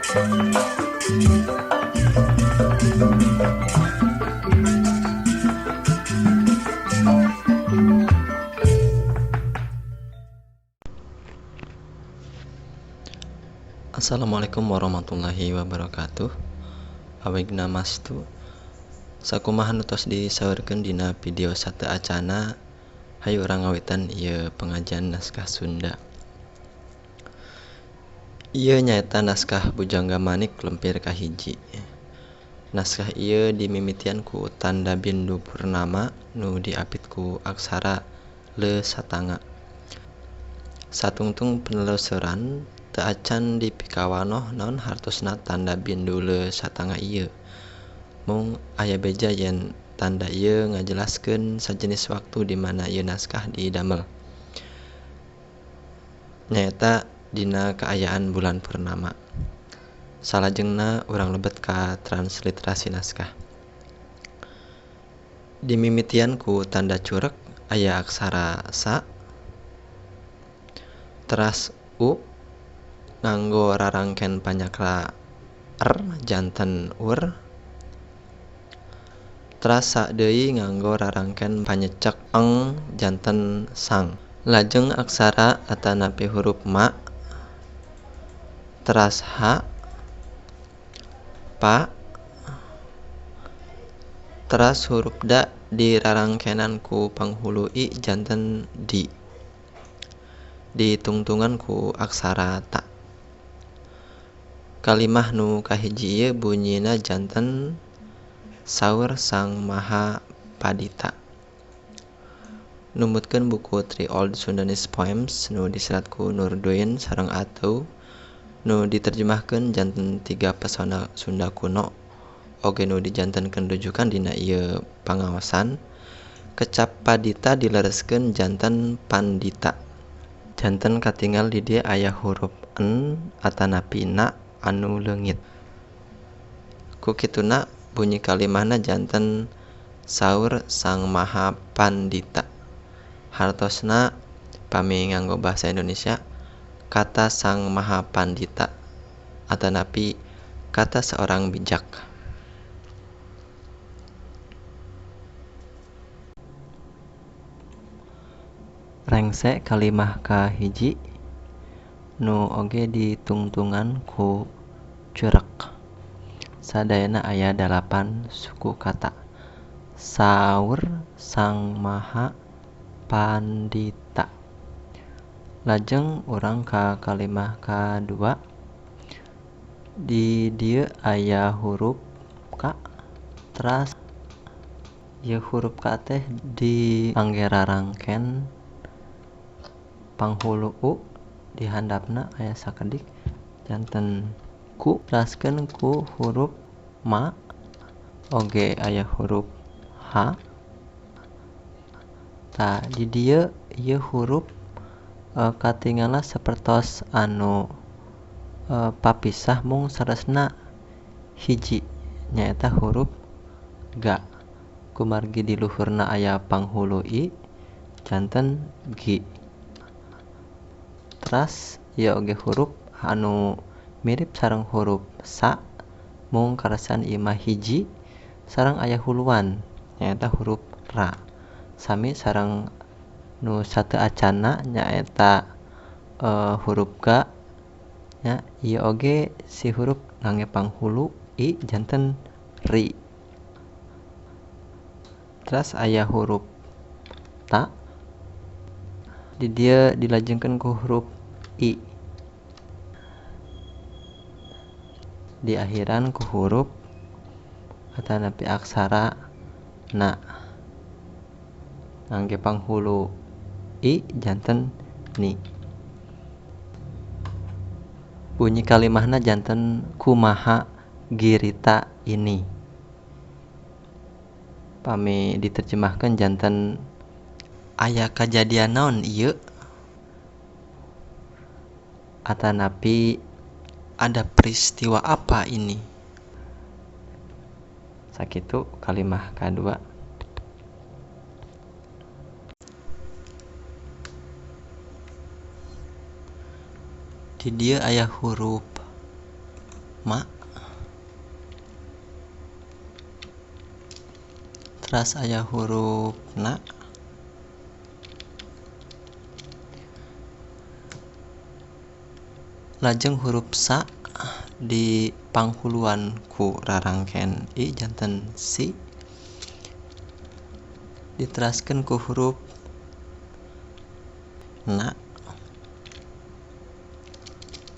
Assalamualaikum warahmatullahi wabarakatuh. Awigna mastu sakumaha nu tos disaurkeun dina video sateu acana. Hayu urang ngawitan ieu pengajian naskah Sunda. Ieu nyaeta naskah Bujangga Manik lempir kahiji. Naskah ieu dimimitian ku tanda bindu purnama nu diapit ku aksara leu satanga. Satungtung penelusuran teu acan dipikawanoh naon hartosna tanda bindu leu satanga ieu. Mung aya beja yen tanda ieu ngajelaskeun sajenis waktu di mana ieu naskah didamel. Nyaeta dina kaayaan bulan purnama. Salajengna urang lebet ka transliterasi naskah. Dimimitian ku tanda curek aya aksara sa, teras u nganggo rarangken panyakra janten ur, teras sa deui nganggo rarangken panyecek eng janten sang. Lajeng aksara atanapi huruf ma, teras ha, pa, teras huruf da dirarangkenan ku panghulu i janten di. Ditungtungan ku aksara ta. Kalimah nu kahiji ieu bunyina janten saur Sang Maha Padita. Numutkeun buku Three Old Sundanese Poems nu diserat ku Nurduin sareng Ateu nu diterjemahkeun janten 3 pesona Sunda kuno oge nu dijantenkeun rujukan dina ieu pangaosan. Kecap Padita dilereskeun janten Pandita. Janten katingal di dieu aya huruf en atanapi na anu leungit. Ku kituna bunyi kalimahna janten saur Sang Maha Pandita. Hartosna pami nganggo basa Indonesia kata Sang Maha Pandita atanapi kata seorang bijak. Rengse kalimah kahiji nu oge ditungtungan ku curek. Sadayana aya 8 suku kata. Saur Sang Maha Pandita. Lajeng urang ka kalimah kadua. Di dieu aya huruf ka, teras ieu huruf ka teh diangge rarangken panghulu u di handapna aya sakedik janten ku teraskeun ku huruf ma oge aya huruf h. Tah di dieu ieu huruf katinggalna sapertos anu papisah mung saresna hiji nyaeta huruf ga. Kumargi di luhurna aya panghulu i janten gi. Teras ieu oge huruf anu mirip sareng huruf sa mung karasan ieu mah hiji sareng aya huluan nyaeta huruf ra. Sami sareng nu sateu acanna nyaeta huruf ga nya ieu oge si huruf ngangge panghulu i janten ri. Teras aya huruf ta di dieu dilajengkeun ku huruf i. Diakhiran ku huruf atanapi aksara na ngangge panghulu i janten ni. Bunyi kalimahna janten kumaha girita ini. Pami diterjemahkeun janten aya kajadian naon ieu atanapi ada peristiwa apa ini. Sakitu kalimah kadua. Di dieu aya huruf ma. Teras aya huruf na. Lajeng huruf sa di panghuluan ku rarangken i janten si. Diteraskan ku huruf na.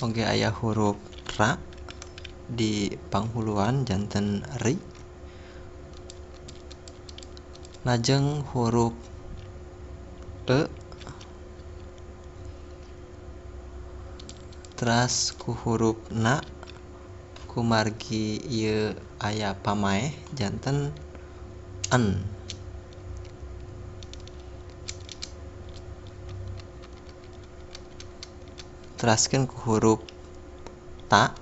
Oge aya huruf ra di panghuluan janten ri. Lajeng huruf e. Teras ku huruf na ku margi ieu aya pamaeh janten en. Teraskeun ku huruf ta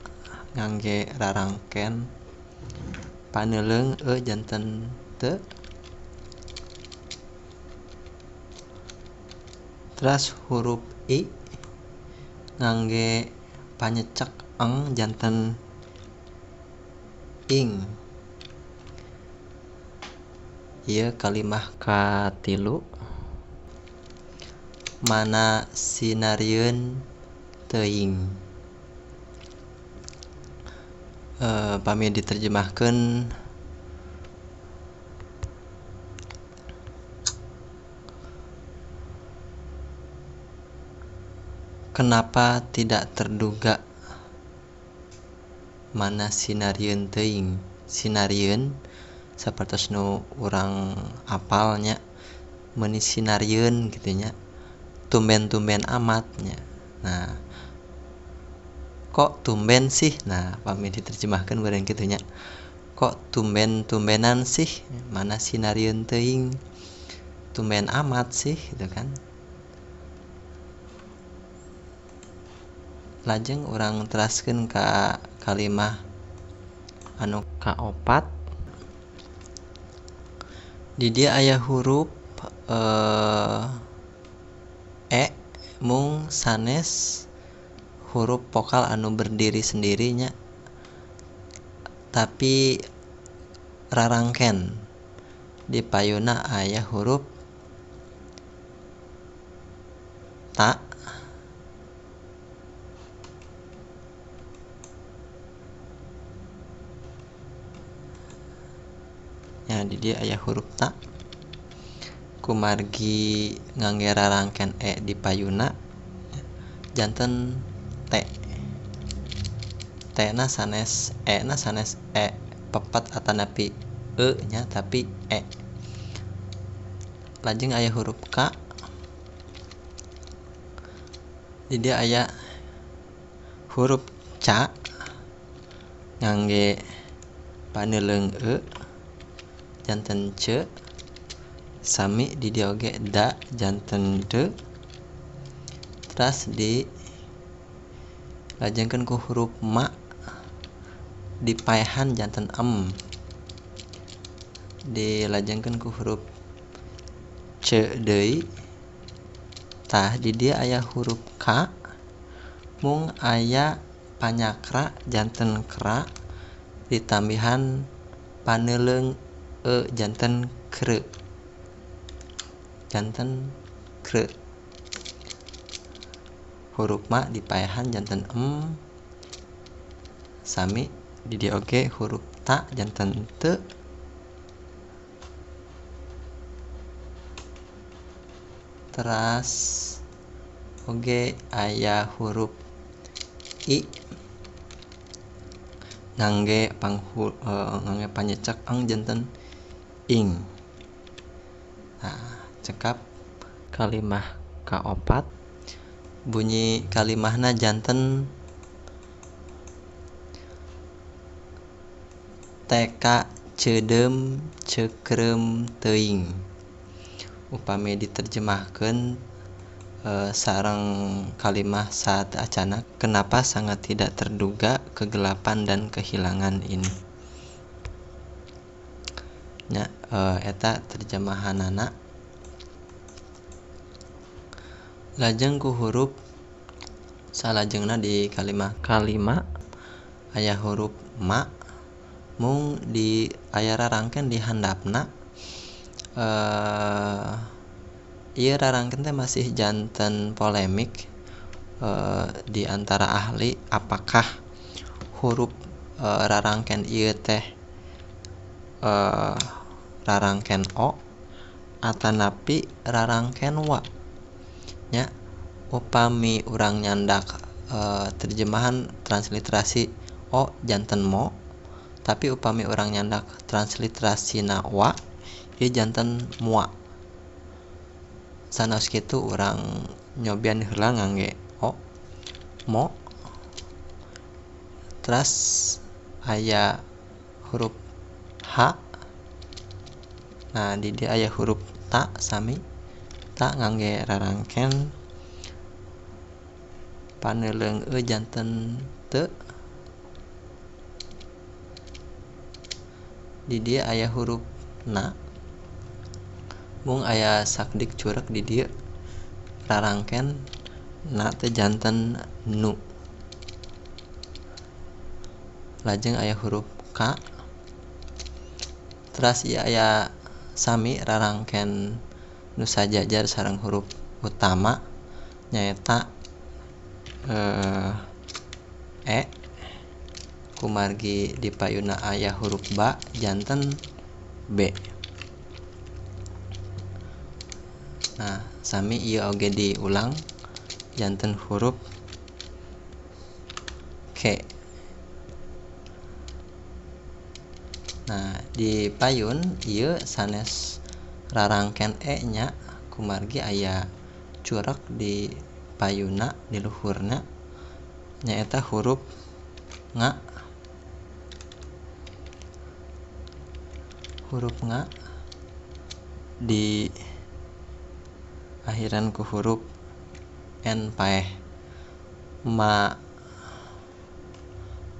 ngangge rarangken paneuleung e janten te. Teras huruf i ngangge panyecek eng janten ing. Ieu kalimah katilu. Mana sinarieun teuing. Pami diterjemahkeun kenapa tidak terduga mana sinarieun teuing. Sinarieun sapertos nu urang apalnya meuni sinarieun kitu nya. Tumben-tumben amat nya. Nah, kok tumben sih? Nah, pami diterjemahkeun beureung kitu nya. Kok tumben-tumbenan sih? Mana sinarieun teuing? Tumben amat sih gitu kan. Lajeng urang teraskeun ka kalimah anu kaopat. Di dieu aya huruf e mung sanes huruf vokal anu berdiri sendiri nya. Tapi rarangken di payuna aya huruf ta. Ya di dieu aya huruf ta. Kumargi ngangge rarangken e di payuna janten t. T na sanes e na sanes e pepet atanapi e nya tapi e. Lajeng aya huruf k. Di dieu aya huruf ca ngangge paneuleung e janten ce. Sami di dieu oge da janten de. Teras di lajengkeun ku huruf ma di paehan janten em. Dilajengkeun ku huruf ce deui. Tah di dieu aya huruf k mung aya panyakra janten kra ditambihan paneuleung e janten kre. Janten kre. Huruf ma di paehan janten em. Sami di dieu oge huruf ta janten te. Teras oge aya huruf i ngangge panyecek eng janten ing. Nah, cekap kalimah kaopat. Bunyi kalimahna janten teka ceudem cekrem teuing. Upami diterjemahkeun sareng kalimah saat acana, kenapa sangat tidak terduga kegelapan dan kehilangan ini. Nya eta terjemahanana. Lajeng ku huruf salajengna di kalimah aya huruf ma mung di aya rarangkeun di handapna ieu rarangkeun teh masih janten polemik di antara ahli apakah huruf rarangkeun ieu teh rarangkeun o atanapi rarangkeun wa nya. Upami urang nyandak terjemahan transliterasi o janten mo, tapi upami urang nyandak transliterasina wa ieu janten mua. Sanes kitu urang nyobian heula ngangge o mo, terus aya huruf h. Nah di dia aya huruf ta sami ta ngangge rarangkeun paneuleung e janten teu. Di dia aya huruf na mung aya sakdik curek di dieu rarangkeun na teh janten nu. Lajeng aya huruf ka, terus ieu aya sami rarangkeun nu sajajar sareng huruf utama nyaeta e kumargi di payuna aya huruf ba janten b. Nah sami ieu oge diulang janten huruf k. Nah di payun ieu sanes rarangkeun e nya kumargi aya curek di payuna di luhurna nyaeta huruf nga. Huruf nga di akhiran ku huruf n paeh.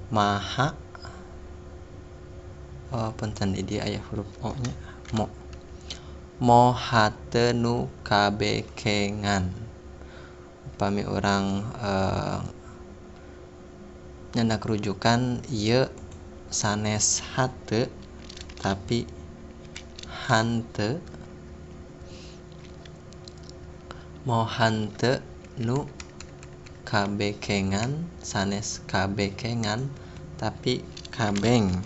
Maha punten di dieu aya huruf o nya mo. Moha teu nu kabekengan. Upami urang nyandak rujukan ieu sanes hate tapi hante. Mohante nu kabekengan sanes kabekengan tapi kabeng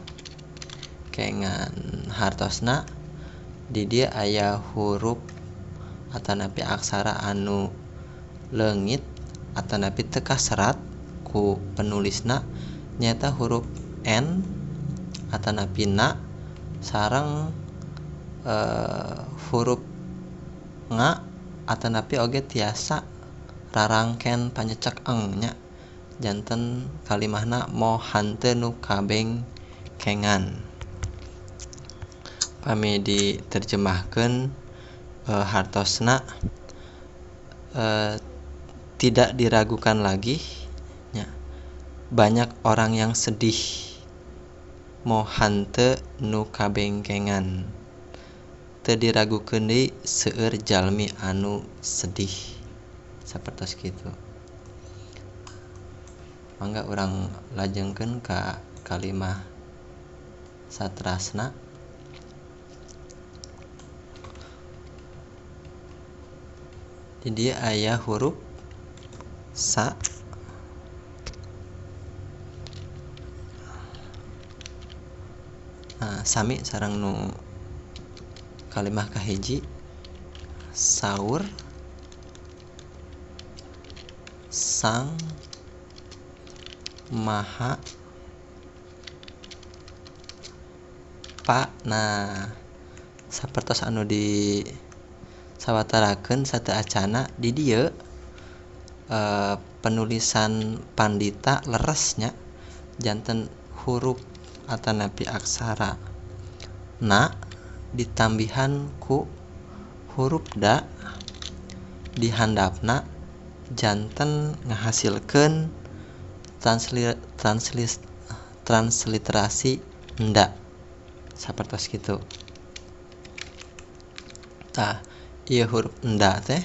kengan. Hartosna di dia aya huruf atanapi aksara anu leungit atanapi teu kaserat ku penulisna nyaeta huruf n atanapi na sareng huruf nga atanapi oge tiasa rarangkeun panyecek eng nya janten kalimahna mohan teu nu kabeng kengan. Pami diterjemahkeun hartosna tidak diragukan lagi nya. Banyak orang yang sedih mohan teu nu kabengkengan. Teu diragukeun deui seueur jalmi anu sedih. Sapertos kitu. Mangga urang lajengkeun ka kalimah saterasna. Di dieu aya huruf sa. Nah, sami sareng nu kalimah kahiji saur, sang, maha, pa. Nah sapertos anu di sawatarakeun sateu acana di dieu penulisan pandita leresnya janten huruf atanapi aksara na ditambihan ku huruf da di handapna janten ngahasilkeun transliterasi nda. Sapertos kitu. Tah ieu huruf nda teh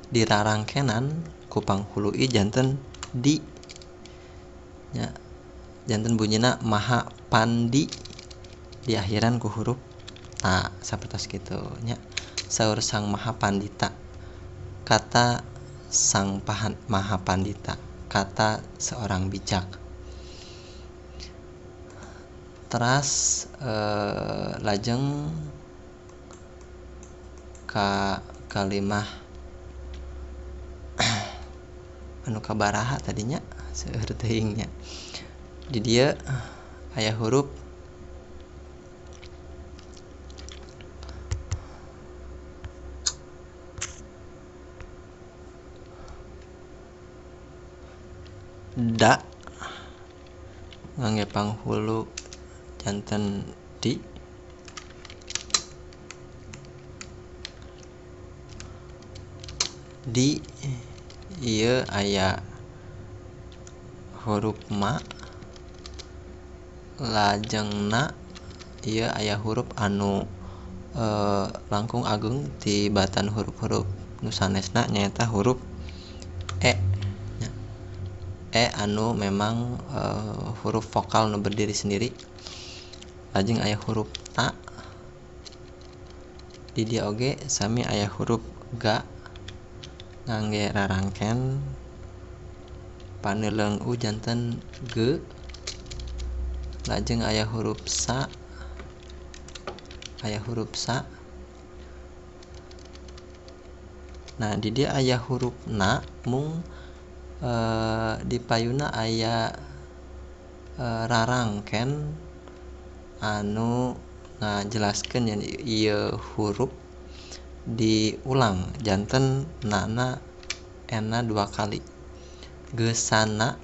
dirarangkenan ku panghulu i janten di nya. janten bunyina maha pandi di akhiran ku huruf ta sapertos kitu nya. Saur sang maha pandita, kata sang maha pandita, kata seorang bijak. Teras lajeng ka kalimah anu kabaraha tadinya seueur teuing nya. Di dieu aya huruf da ngangge panghulu janten di, di ieu aya huruf ma, lajengna ieu aya huruf anu langkung agung ti batan huruf-huruf nu sanesna nyaeta huruf e. E anu memang huruf vokal nu berdiri sendiri. Lajeng aya huruf ta, di dia oge sami aya huruf ga ngangge rarangken paneuleung u janten ge. Lajeng aya huruf sa, nah di dia aya huruf na mung di payuna aya rarangken anu ngajelaskeun yen ieu huruf diulang janten nana ena 2 kali. Geusana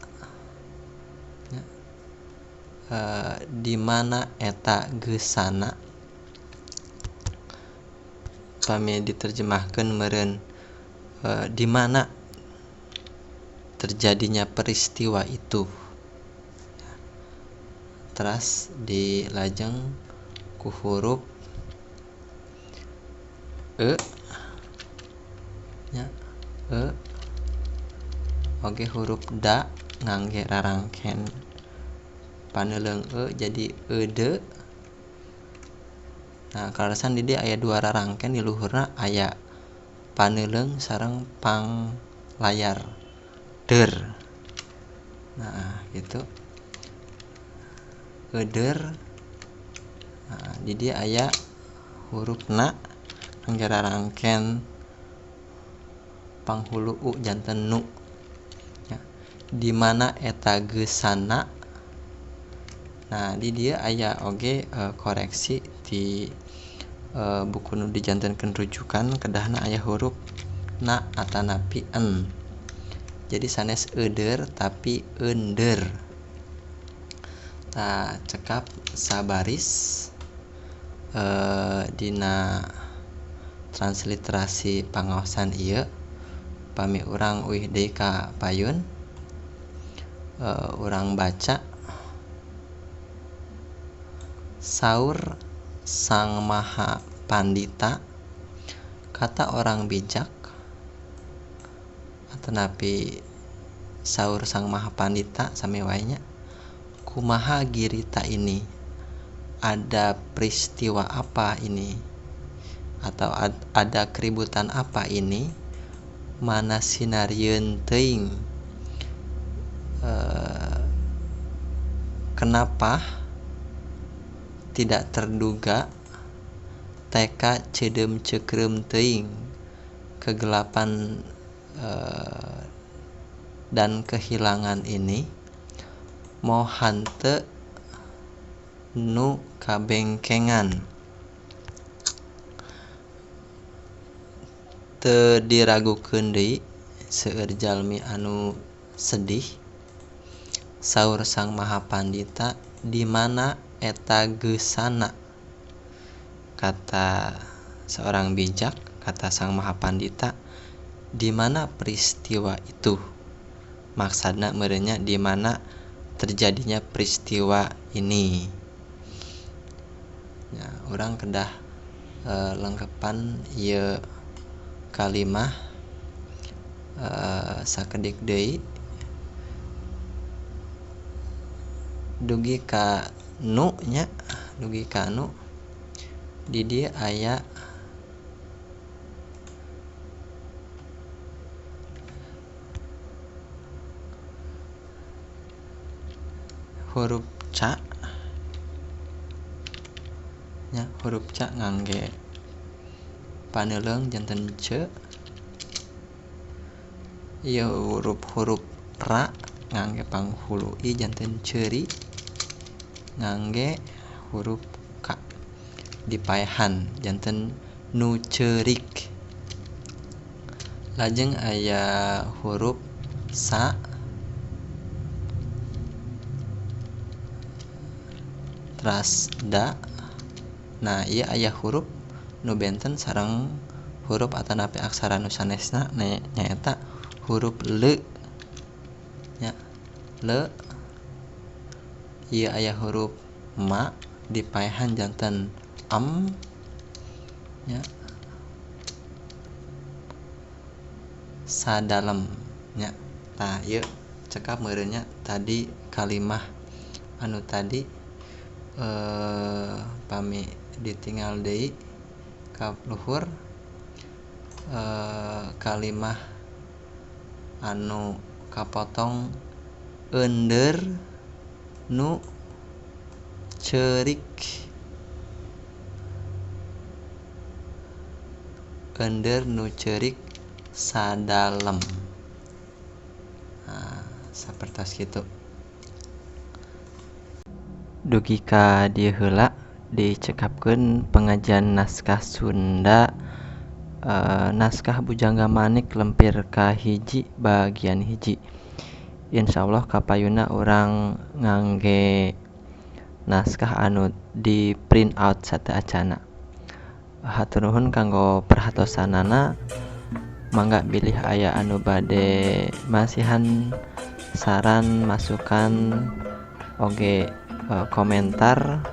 di mana eta geusana pami diterjemahkeun meureun di mana terjadinya peristiwa itu. Teras dilajeng ku huruf e nya, oge huruf da ngangge rarangken paneuleung e jadi eude. Nah kalasan di dieu aya 2 rarangken, di luhurna aya paneuleung sareng panglayar der. Nah gitu euder. Nah di dieu aya huruf na ngangge rarangken panghulu u janten nu ya. Di mana eta geusana. Nah di dieu aya oge koreksi ti buku nu dijantenkeun rujukan kedahna aya huruf na atanapi en. Jadi sanes euder tapi eunder. Tah cekap sabaris dina transliterasi pangaosan ieu pami urang uih deui ka payun. Urang baca. Saur sang maha pandita, kata orang bijak, atanapi saur sang maha pandita sami wae nya. Kumaha girita ini? Ada peristiwa apa ini? Atau ada keributan apa ini? Mana sinarieun teuing? Kenapa tidak terduga? Teka ceudem cekreum teuing kegelapan dan kehilangan ini moh hanteu nu kabengkengan. Teu diragukeun deui seueur jalmi anu sedih. Saur sang maha pandita, di mana eta geusana? Kata seorang bijak, kata sang maha pandita, di mana peristiwa itu? Maksudna meureunnya di mana terjadinya peristiwa ini. Ya, urang kedah lengkepan ieu kalimah sakedik deui. dugi ka nu nya, dugi ka nu di dieu aya huruf ca nya, huruf ca ngangge paneuleung janten ce. Ieu huruf ra ngangge panghulu i janten ceuri, ngangge huruf ka. Dipaehan janten nu ceurik. Lajeng aya huruf sa teras da. Nah, ieu aya huruf nu benten sareng huruf atanapi aksara nu sanesna nyaeta huruf le nya, le. Ieu aya huruf ma dipaehan janten am nya, sadalem nya. Tah ieu cekap meureunnya tadi kalimah anu tadi pami ditinggal deui ka luhur. Kalimah anu kapotong eundeur nu ceurik, eundeur nu ceurik sadalem. Nah, sapertos kitu. Dugi ka dieu heula dicekapkeun pengajian naskah Sunda, naskah Bujangga Manik lempir ka hiji bagian hiji. Insyaallah kapayuna urang ngangge naskah anu di print out sateu acana. Hatur nuhun kanggo perhatosanana. Mangga bilih aya anu bade masihan saran masukan oge komentar,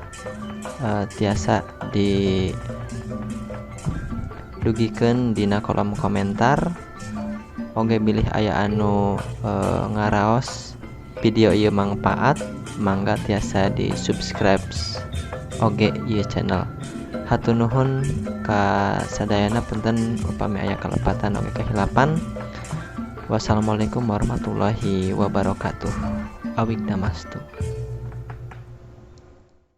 tiasa di dugikeun dina kolom komentar. Oge bilih aya anu ngaraos video ieu mangpaat, mangga tiasa di subscribe oge ieu channel. Hatur nuhun ka sadayana, punten upami aya kalepatan oge kahilapan. Wassalamualaikum warahmatullahi wabarakatuh. Awig namastu.